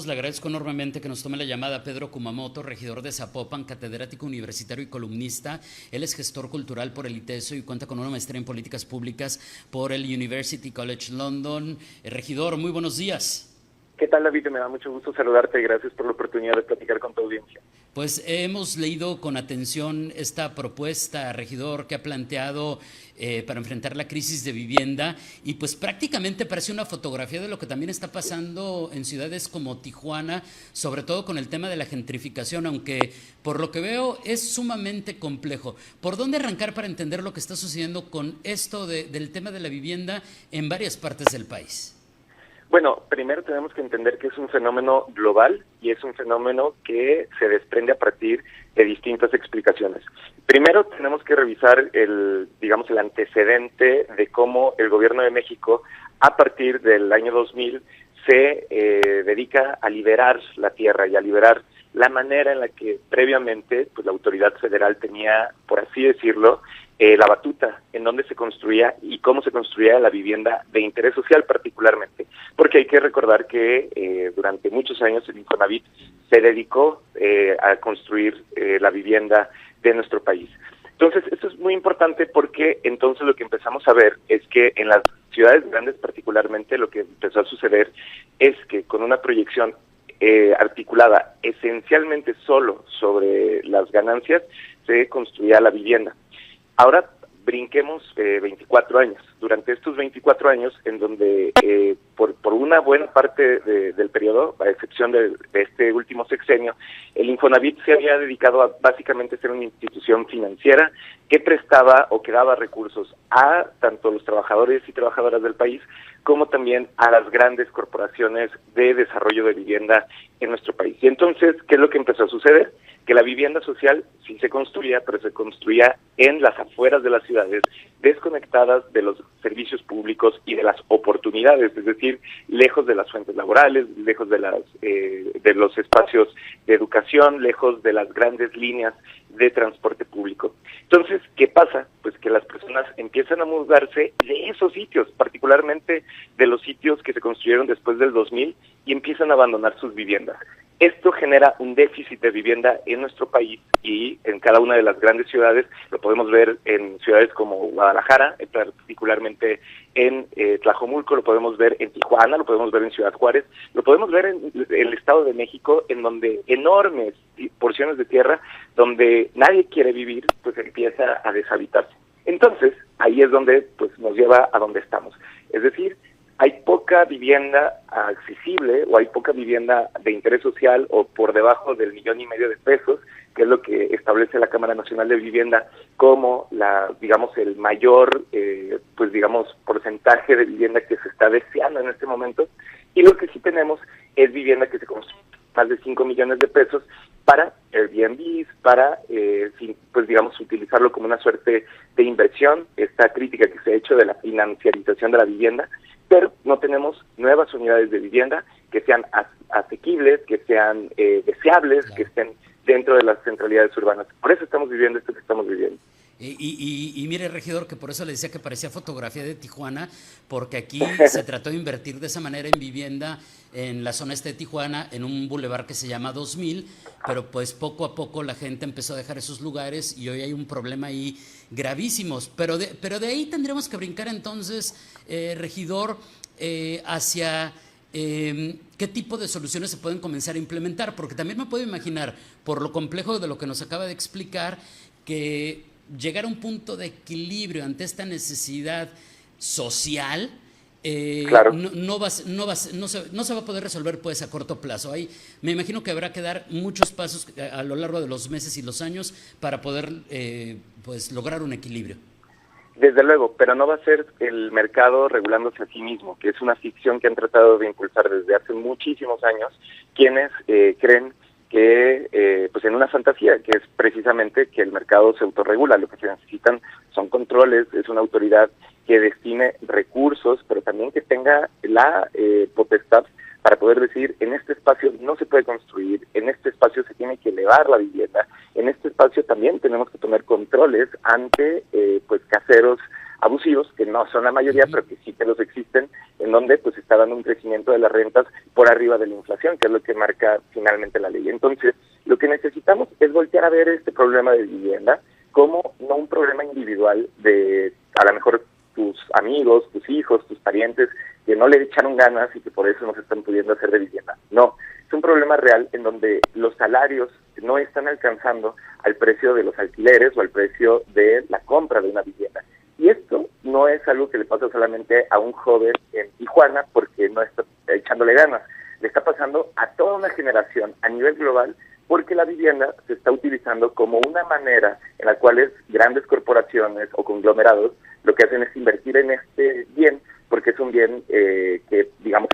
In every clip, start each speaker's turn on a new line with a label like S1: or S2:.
S1: le agradezco enormemente que nos tome la llamada Pedro Kumamoto, regidor de Zapopan, catedrático universitario y columnista. Él es gestor cultural por el ITESO y cuenta con una maestría en políticas públicas por el University College London. Regidor, muy buenos días.
S2: ¿Qué tal, David? Me da mucho gusto saludarte y gracias por la oportunidad de platicar con tu audiencia.
S1: Pues hemos leído con atención esta propuesta, regidor, que ha planteado para enfrentar la crisis de vivienda y pues prácticamente parece una fotografía de lo que también está pasando en ciudades como Tijuana, sobre todo con el tema de la gentrificación, aunque por lo que veo es sumamente complejo. ¿Por dónde arrancar para entender lo que está sucediendo con esto del tema de la vivienda en varias partes del país?
S2: Bueno, primero tenemos que entender que es un fenómeno global y es un fenómeno que se desprende a partir de distintas explicaciones. Primero tenemos que revisar el antecedente de cómo el gobierno de México, a partir del año 2000, se dedica a liberar la tierra y a liberar la manera en la que previamente pues la autoridad federal tenía, por así decirlo, la batuta en donde se construía y cómo se construía la vivienda de interés social particularmente, porque hay que recordar que durante muchos años el Infonavit se dedicó a construir la vivienda de nuestro país. Entonces, esto es muy importante porque entonces lo que empezamos a ver es que en las ciudades grandes particularmente lo que empezó a suceder es que con una proyección articulada esencialmente solo sobre las ganancias se construía la vivienda. Ahora brinquemos 24 años. Durante estos 24 años, en donde por una buena parte del periodo, a excepción de este último sexenio, el Infonavit se había dedicado a básicamente ser una institución financiera que prestaba o que daba recursos a tanto los trabajadores y trabajadoras del país, como también a las grandes corporaciones de desarrollo de vivienda en nuestro país. Y entonces, ¿qué es lo que empezó a suceder? Que la vivienda social sí se construía, pero se construía en las afueras de las ciudades, desconectadas de los servicios públicos y de las oportunidades, es decir, lejos de las fuentes laborales, lejos de los espacios de educación, lejos de las grandes líneas de transporte público. Entonces, ¿qué pasa? Pues que las personas empiezan a mudarse de esos sitios, particularmente de los sitios que se construyeron después del 2000, y empiezan a abandonar sus viviendas. Esto genera un déficit de vivienda en nuestro país y en cada una de las grandes ciudades. Lo podemos ver en ciudades como Guadalajara, particularmente en Tlajomulco, lo podemos ver en Tijuana, lo podemos ver en Ciudad Juárez, lo podemos ver en el Estado de México, en donde enormes porciones de tierra donde nadie quiere vivir, pues empieza a deshabitarse. Entonces, ahí es donde pues nos lleva a donde estamos. Es decir, hay poca vivienda accesible o hay poca vivienda de interés social o por debajo del 1.5 millones de pesos, que es lo que establece la Cámara Nacional de Vivienda como el mayor porcentaje de vivienda que se está deseando en este momento. Y lo que sí tenemos es vivienda que se construye más de 5 millones de pesos para Airbnb, para utilizarlo como una suerte de inversión, esta crítica que se ha hecho de la financiarización de la vivienda, pero no tenemos nuevas unidades de vivienda que sean asequibles, que sean deseables, claro, que estén dentro de las centralidades urbanas. Por eso estamos viviendo esto que estamos viviendo.
S1: Y mire, regidor, que por eso le decía que parecía fotografía de Tijuana, porque aquí se trató de invertir de esa manera en vivienda en la zona este de Tijuana, en un bulevar que se llama 2000, pero pues poco a poco la gente empezó a dejar esos lugares y hoy hay un problema ahí gravísimos. Pero de ahí tendremos que brincar entonces, regidor, hacia qué tipo de soluciones se pueden comenzar a implementar, porque también me puedo imaginar, por lo complejo de lo que nos acaba de explicar, que llegar a un punto de equilibrio ante esta necesidad social
S2: claro,
S1: no se va a poder resolver pues a corto plazo. Ahí me imagino que habrá que dar muchos pasos a lo largo de los meses y los años para poder lograr un equilibrio.
S2: Desde luego, pero no va a ser el mercado regulándose a sí mismo, que es una ficción que han tratado de impulsar desde hace muchísimos años quienes creen que en una fantasía, que es precisamente que el mercado se autorregula. Lo que se necesitan son controles, es una autoridad que destine recursos, pero también que tenga la potestad para poder decir, en este espacio no se puede construir, en este espacio se tiene que elevar la vivienda, en este espacio también tenemos que tomar controles ante caseros abusivos, que no son la mayoría, pero que sí que los existen, en donde pues está dando un crecimiento de las rentas por arriba de la inflación, que es lo que marca finalmente la ley. Entonces, lo que necesitamos es voltear a ver este problema de vivienda como no un problema individual de, a lo mejor, tus amigos, tus hijos, tus parientes, que no le echaron ganas y que por eso no se están pudiendo hacer de vivienda. No, es un problema real en donde los salarios no están alcanzando al precio de los alquileres o al precio de la compra de una vivienda. Y esto no es algo que le pasa solamente a un joven en Tijuana porque no está echándole ganas. Le está pasando a toda una generación a nivel global porque la vivienda se está utilizando como una manera en la cual grandes corporaciones o conglomerados lo que hacen es invertir en este bien porque es un bien que, digamos,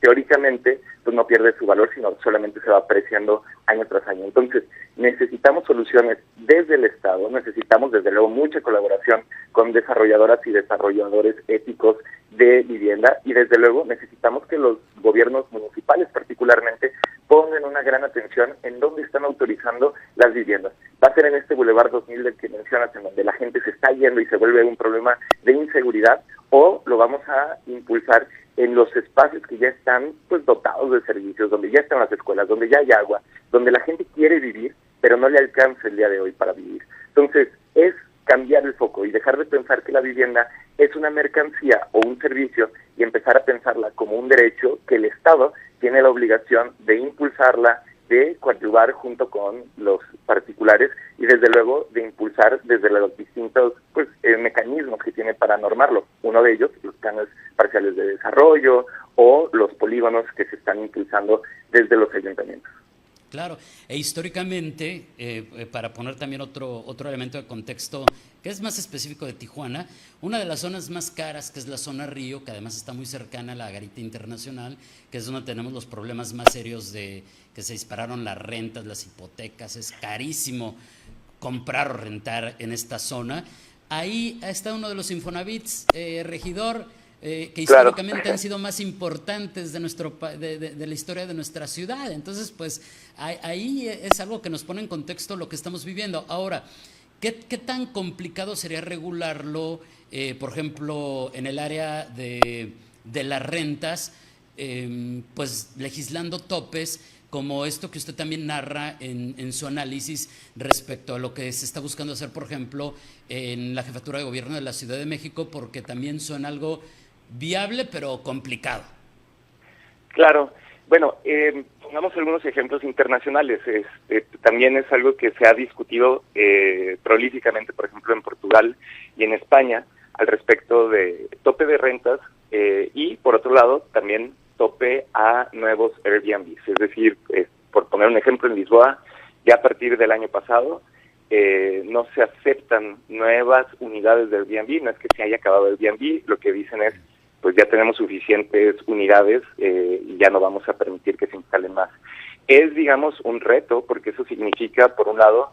S2: teóricamente pues no pierde su valor, sino solamente se va apreciando año tras año. Entonces, necesitamos soluciones desde el Estado, necesitamos desde luego mucha colaboración con desarrolladoras y desarrolladores éticos de vivienda y desde luego necesitamos que los gobiernos municipales particularmente pongan una gran atención en dónde están autorizando las viviendas. Va a ser en este Boulevard 2000 del que mencionas, en donde la gente se está yendo y se vuelve un problema de inseguridad, o lo vamos a impulsar en los espacios que ya están pues dotados de servicios, donde ya están las escuelas, donde ya hay agua, donde la gente quiere vivir, pero no le alcanza el día de hoy para vivir. Entonces, es cambiar el foco y dejar de pensar que la vivienda es una mercancía o un servicio y empezar a pensarla como un derecho que el Estado tiene la obligación de impulsarla, de coadyuvar junto con los particulares y desde luego de impulsar desde los distintos mecanismos que tiene para normarlo. Uno de ellos, los planes parciales de desarrollo o los polígonos que se están impulsando desde los ayuntamientos.
S1: Claro, e históricamente, para poner también otro elemento de contexto que es más específico de Tijuana, una de las zonas más caras, que es la zona Río, que además está muy cercana a la Garita Internacional, que es donde tenemos los problemas más serios de que se dispararon las rentas, las hipotecas, es carísimo comprar o rentar en esta zona. Ahí está uno de los Infonavits, regidor, que históricamente
S2: Claro.
S1: han sido más importantes de la historia de nuestra ciudad. Entonces, pues ahí es algo que nos pone en contexto lo que estamos viviendo. Ahora, ¿qué tan complicado sería regularlo, por ejemplo, en el área de las rentas, pues legislando topes como esto que usted también narra en su análisis respecto a lo que se está buscando hacer, por ejemplo, en la Jefatura de Gobierno de la Ciudad de México, porque también son algo viable pero complicado?
S2: Claro. Bueno, pongamos algunos ejemplos internacionales. También es algo que se ha discutido prolíficamente, por ejemplo, en Portugal y en España, al respecto de tope de rentas y, por otro lado, también tope a nuevos Airbnb. Es decir, por poner un ejemplo, en Lisboa, ya a partir del año pasado, no se aceptan nuevas unidades de Airbnb, no es que se haya acabado el Airbnb, lo que dicen es, pues ya tenemos suficientes unidades y ya no vamos a permitir que se instalen más. Es, digamos, un reto, porque eso significa, por un lado,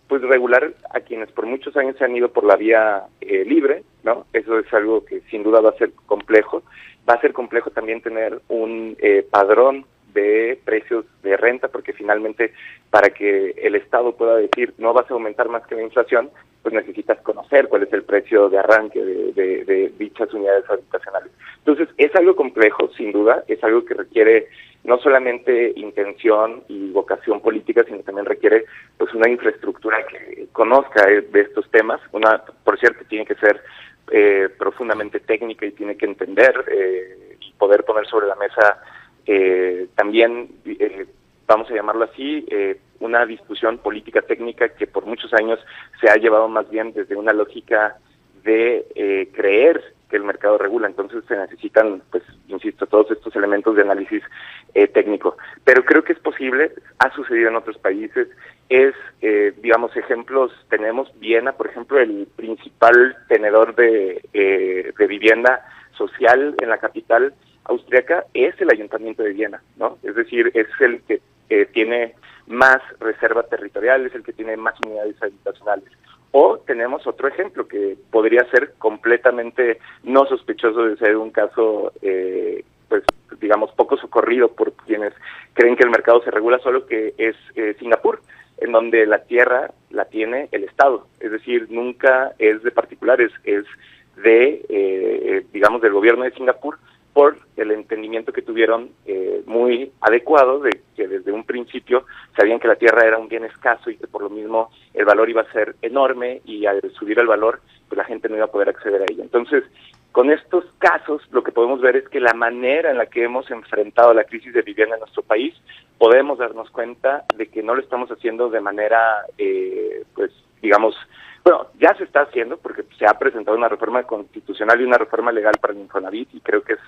S2: pues regular a quienes por muchos años se han ido por la vía libre, ¿no? Eso es algo que sin duda va a ser complejo. Va a ser complejo también tener un padrón de precios de renta, porque finalmente para que el Estado pueda decir no vas a aumentar más que la inflación, pues necesitas conocer cuál es el precio de arranque de dichas unidades habitacionales. Entonces, es algo complejo, sin duda, es algo que requiere no solamente intención y vocación política, sino también requiere pues una infraestructura que conozca de estos temas. Una, por cierto, tiene que ser profundamente técnica y tiene que entender y poder poner sobre la mesa también, vamos a llamarlo así, una discusión política técnica que por muchos años se ha llevado más bien desde una lógica de creer que el mercado regula. Entonces se necesitan, pues, insisto, todos estos elementos de análisis técnico. Pero creo que es posible, ha sucedido en otros países, digamos, ejemplos, tenemos Viena, por ejemplo, el principal tenedor de vivienda social en la capital austriaca es el Ayuntamiento de Viena, ¿no? Es decir, es el que tiene más reserva territorial, es el que tiene más unidades habitacionales. O tenemos otro ejemplo que podría ser completamente no sospechoso de ser un caso, pues digamos, poco socorrido por quienes creen que el mercado se regula, solo que es Singapur, en donde la tierra la tiene el Estado, es decir, nunca es de particulares, es de, digamos, del gobierno de Singapur, por el entendimiento que tuvieron muy adecuado de que desde un principio sabían que la tierra era un bien escaso y que por lo mismo el valor iba a ser enorme y al subir el valor pues la gente no iba a poder acceder a ella. Entonces, con estos casos lo que podemos ver es que la manera en la que hemos enfrentado la crisis de vivienda en nuestro país, podemos darnos cuenta de que no lo estamos haciendo de manera, pues digamos, bueno, ya se está haciendo porque se ha presentado una reforma constitucional y una reforma legal para el Infonavit y creo que es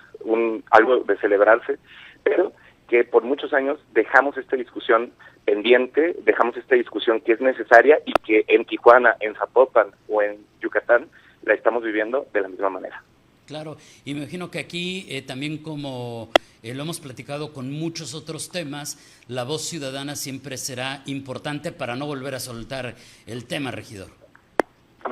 S2: algo de celebrarse, pero que por muchos años dejamos esta discusión pendiente, dejamos esta discusión que es necesaria y que en Tijuana, en Zapopan o en Yucatán la estamos viviendo de la misma manera.
S1: Claro, y me imagino que aquí también como lo hemos platicado con muchos otros temas, la voz ciudadana siempre será importante para no volver a soltar el tema, regidor.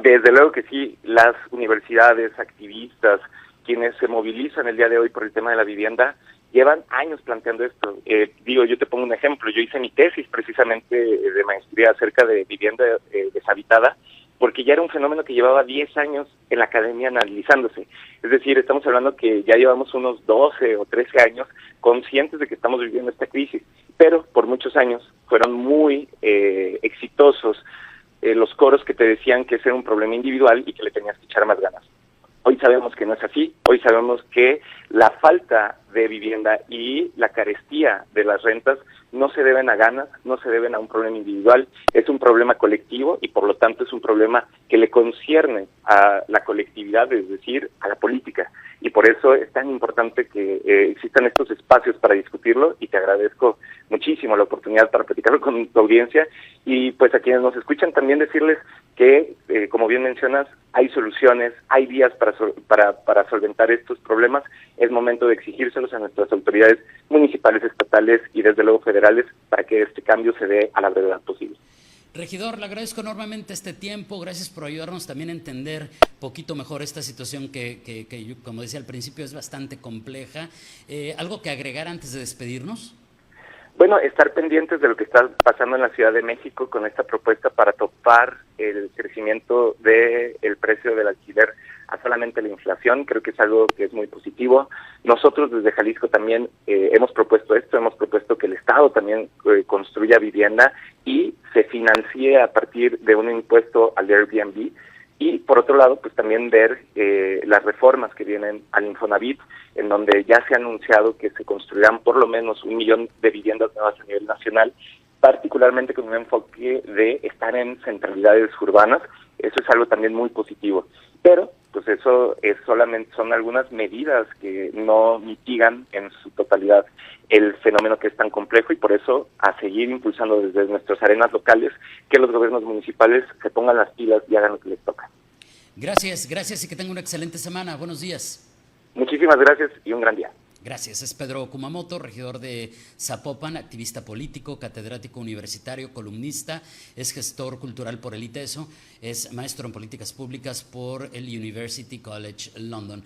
S2: Desde luego que sí, las universidades, activistas, quienes se movilizan el día de hoy por el tema de la vivienda, llevan años planteando esto. Yo te pongo un ejemplo, yo hice mi tesis precisamente de maestría acerca de vivienda deshabitada, porque ya era un fenómeno que llevaba 10 años en la academia analizándose. Es decir, estamos hablando que ya llevamos unos 12 o 13 años conscientes de que estamos viviendo esta crisis, pero por muchos años fueron muy exitosos los coros que te decían que ese era un problema individual y que le tenías que echar más ganas. Hoy sabemos que no es así, hoy sabemos que la falta de vivienda y la carestía de las rentas no se deben a ganas, no se deben a un problema individual, es un problema colectivo y por lo tanto es un problema que le concierne a la colectividad, es decir, a la política. Y por eso es tan importante que existan estos espacios para discutirlo y te agradezco muchísimo la oportunidad para platicarlo con tu audiencia y pues a quienes nos escuchan también decirles que, como bien mencionas, hay soluciones, hay vías para solventar estos problemas. Es momento de exigírselos a nuestras autoridades municipales, estatales y desde luego federales para que este cambio se dé a la brevedad posible.
S1: Regidor, le agradezco enormemente este tiempo, gracias por ayudarnos también a entender un poquito mejor esta situación que yo, como decía al principio, es bastante compleja. ¿Algo que agregar antes de despedirnos?
S2: Bueno, estar pendientes de lo que está pasando en la Ciudad de México con esta propuesta para topar el crecimiento del precio del alquiler a solamente la inflación, creo que es algo que es muy positivo. Nosotros desde Jalisco también hemos propuesto esto, hemos propuesto que el Estado también construya vivienda y se financie a partir de un impuesto al Airbnb. Y por otro lado, pues también ver las reformas que vienen al Infonavit, en donde ya se ha anunciado que se construirán por lo menos 1 millón de viviendas nuevas a nivel nacional, particularmente con un enfoque de estar en centralidades urbanas. Eso es algo también muy positivo. Pero, pues eso es son algunas medidas que no mitigan en su totalidad el fenómeno que es tan complejo y por eso a seguir impulsando desde nuestras arenas locales que los gobiernos municipales se pongan las pilas y hagan lo que les toca.
S1: Gracias y que tenga una excelente semana. Buenos días.
S2: Muchísimas gracias y un gran día.
S1: Gracias. Es Pedro Kumamoto, regidor de Zapopan, activista político, catedrático universitario, columnista, es gestor cultural por el ITESO, es maestro en políticas públicas por el University College London.